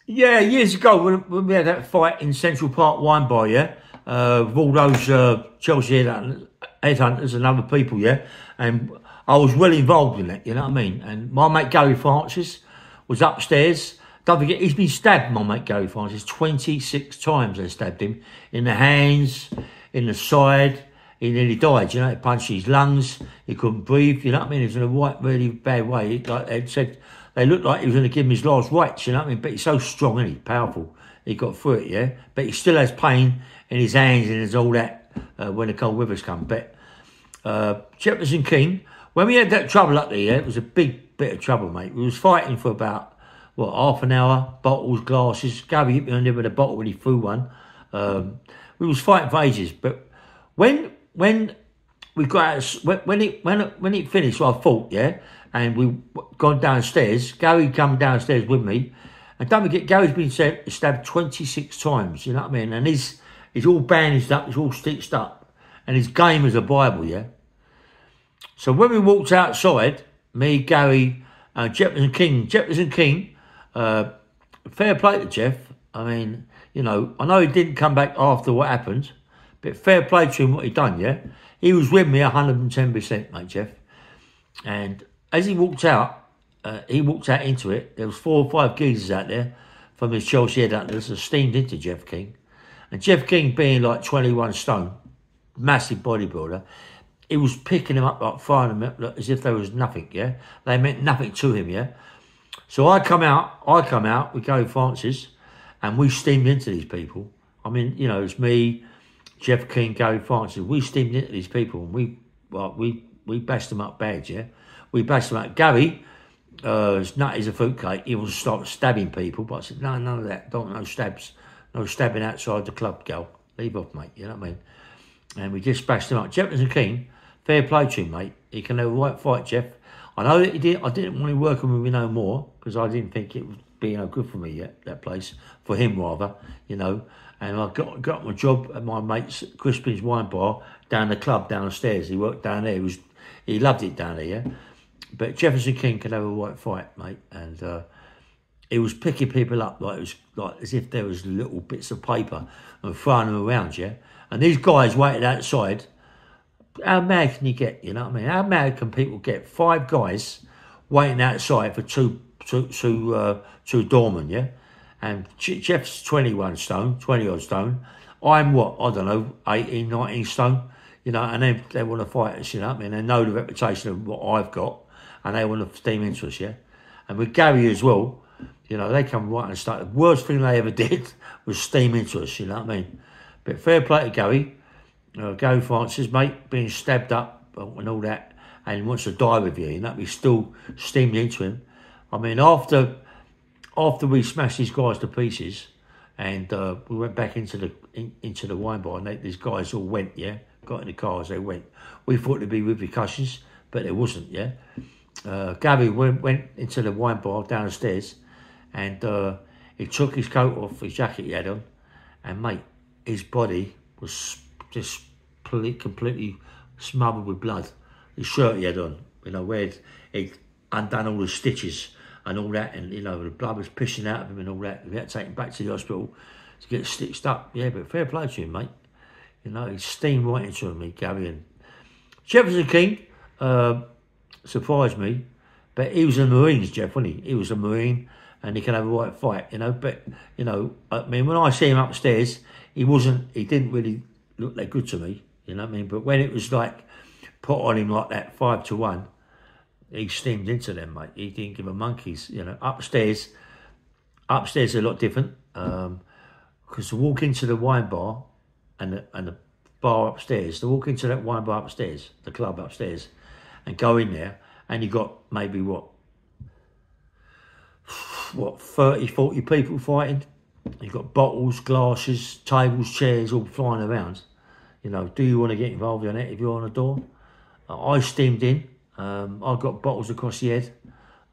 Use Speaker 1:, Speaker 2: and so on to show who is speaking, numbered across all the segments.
Speaker 1: Yeah, years ago when we had that fight in Central Park Wine Bar, yeah, with all those Chelsea headhunters and other people, yeah, and I was well involved in it, you know what I mean? And my mate Gary Francis was upstairs. Don't forget, he's been stabbed, my mate Gary Francis, 26 times they stabbed him. In the hands, in the side. He nearly died, you know, it punched his lungs, he couldn't breathe, you know what I mean? He was in a really bad way. Like they said, they looked like he was going to give him his last rites, you know what I mean? But he's so strong, isn't he? Powerful. He got through it, yeah? But he still has pain in his hands and there's all that when the cold weather's come. But Jefferson King, when we had that trouble up there, yeah, it was a big bit of trouble, mate. We was fighting for about, half an hour, bottles, glasses. Gary hit me on there with a bottle when he threw one. We was fighting for ages. But when we got out, when it finished, I fought, yeah, and we gone downstairs. Gary come downstairs with me, and don't forget, Gary's been stabbed 26 times. You know what I mean? And he's all bandaged up, he's all stitched up, and his game is a Bible, yeah. So when we walked outside, me, Gary, Jefferson King, fair play to Jeff. I mean, you know, I know he didn't come back after what happened. But fair play to him what he done, yeah? He was with me 110%, mate, Jeff. And as he walked out into it. There was 4 or 5 geezers out there from his Chelsea headhunters that steamed into Jeff King. And Jeff King being like 21 stone, massive bodybuilder, he was picking them up, like firing them up as if there was nothing, yeah? They meant nothing to him, yeah? So I come out, we go Francis, and we steamed into these people. I mean, you know, it's me, Jeff King, Gary Francis, we steamed into these people and we bashed them up bad, yeah? We bashed them up. Gary, as nutty as a fruitcake, he was start stabbing people, but I said, no, none of that, no stabs, no stabbing outside the club, girl. Leave off, mate, you know what I mean? And we just bashed him up. Jefferson King, fair play to him, mate. He can have a right fight, Jeff. I know that he did. I didn't want him working with me no more because I didn't think it would be no good for me yet, that place, for him rather, you know. And I got my job at my mate's Crispin's Wine Bar down the club downstairs. He worked down there. He loved it down there, yeah. But Jefferson King could have a right fight, mate. And he was picking people up like it was like as if there was little bits of paper and throwing them around, yeah. And these guys waited outside. How mad can you get? You know what I mean? How mad can people get? 5 guys waiting outside for two doormen, yeah? And Jeff's 21 stone, 20 odd stone. I'm what? I don't know, 18, 19 stone, you know, and they want to fight us, you know what I mean? They know the reputation of what I've got and they want to steam into us, yeah? And with Gary as well, you know, they come right and start. The worst thing they ever did was steam into us, you know what I mean? But fair play to Gary. Gary Francis, mate, being stabbed up and all that, and he wants to die with you, know, we still steamed into him. I mean, after we smashed these guys to pieces, and we went back into the wine bar, and these guys all went, yeah, got in the cars, they went. We thought there'd be repercussions, but there wasn't, yeah. Gary went into the wine bar downstairs, and he took his coat off, his jacket he had on, and mate, his body was just completely smothered with blood. His shirt he had on, you know, where he'd undone all the stitches and all that, and you know, the blood was pissing out of him and all that. We had to take him back to the hospital to get stitched up. Yeah, but fair play to him, mate. You know, he steamed right into me, Gary. And Jefferson King surprised me, but he was in the Marines, Jeff, wasn't he? He was a Marine, and he can have a right fight, you know. But you know, I mean, when I see him upstairs, he didn't really look that good to me, you know what I mean? But when it was like put on him like that 5-1, he steamed into them, mate. He didn't give a monkey's, you know. Upstairs is a lot different, because to walk into the wine bar and the bar upstairs, to walk into that wine bar upstairs, the club upstairs, and go in there, and you got maybe what 30, 40 people fighting. You've got bottles, glasses, tables, chairs all flying around. You know, do you want to get involved in it if you're on a door? I steamed in. I've got bottles across the head.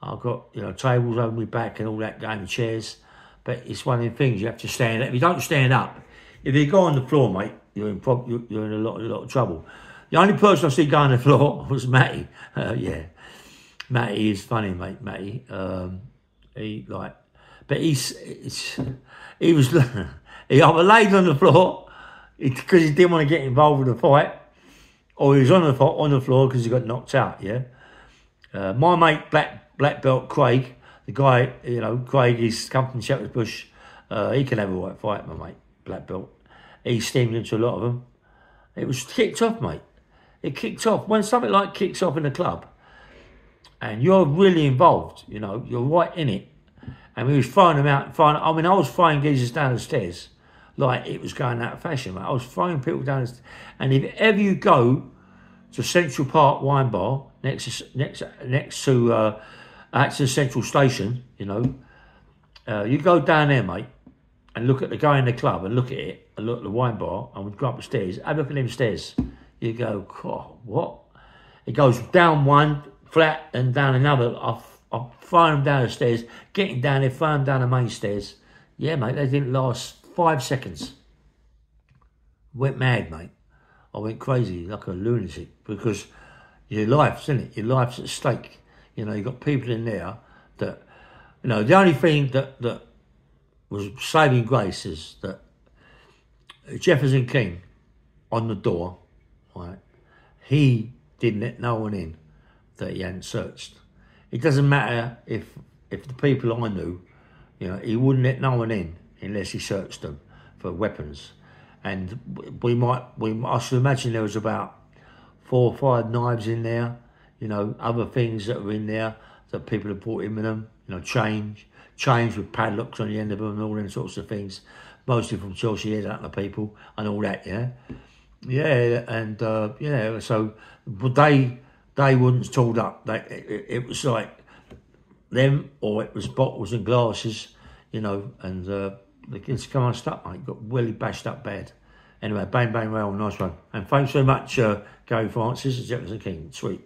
Speaker 1: I've got, you know, tables over my back and all that game of chairs. But it's one of them things you have to stand up. If you don't stand up, if you go on the floor, mate, you're in a lot of trouble. The only person I see go on the floor was Matty. Yeah, Matty is funny, mate. Matty, But he was he either laid on the floor because he didn't want to get involved with the fight, or he was on the floor because he got knocked out. Yeah. My mate black belt Craig, the guy, you know, Craig, he's come from Shepherd's Bush. He can have a right fight, my mate, black belt. He steamed into a lot of them. It was kicked off, mate. It kicked off. When something like kicks off in a club and you're really involved, you know, you're right in it. And we was throwing them out. I was throwing geezers down the stairs like it was going out of fashion, mate. I was throwing people down the stairs. And if ever you go to Central Park Wine Bar, next to Acton Central Station, you know, you go down there, mate, and look at the guy in the club and look at it, and look at the wine bar, and we go up the stairs, have a look at them stairs. You go, oh, what? It goes down one, flat, and down another. I've thrown them down the stairs, getting down there, throwing them down the main stairs. Yeah, mate, they didn't last 5 seconds. Went mad, mate. I went crazy like a lunatic because your life's, isn't it? Your life's at stake. You know, you've got people in there that, you know, the only thing that was saving grace is that Jefferson King on the door, right, he didn't let no one in that he hadn't searched. It doesn't matter if the people I knew, you know, he wouldn't let no one in unless he searched them for weapons. And I should imagine there was about 4 or 5 knives in there, you know, other things that were in there that people had brought in with them, you know, chains with padlocks on the end of them and all them sorts of things, mostly from Chelsea headhunter people and all that, yeah. Yeah, and yeah, so but they wouldn't tooled up. It was like them, or it was bottles and glasses, you know, and the kids come unstuck, mate, got really bashed up bad. Anyway, bang, bang, well, nice one. And thanks so much, Gary Francis and Jefferson King. Sweet.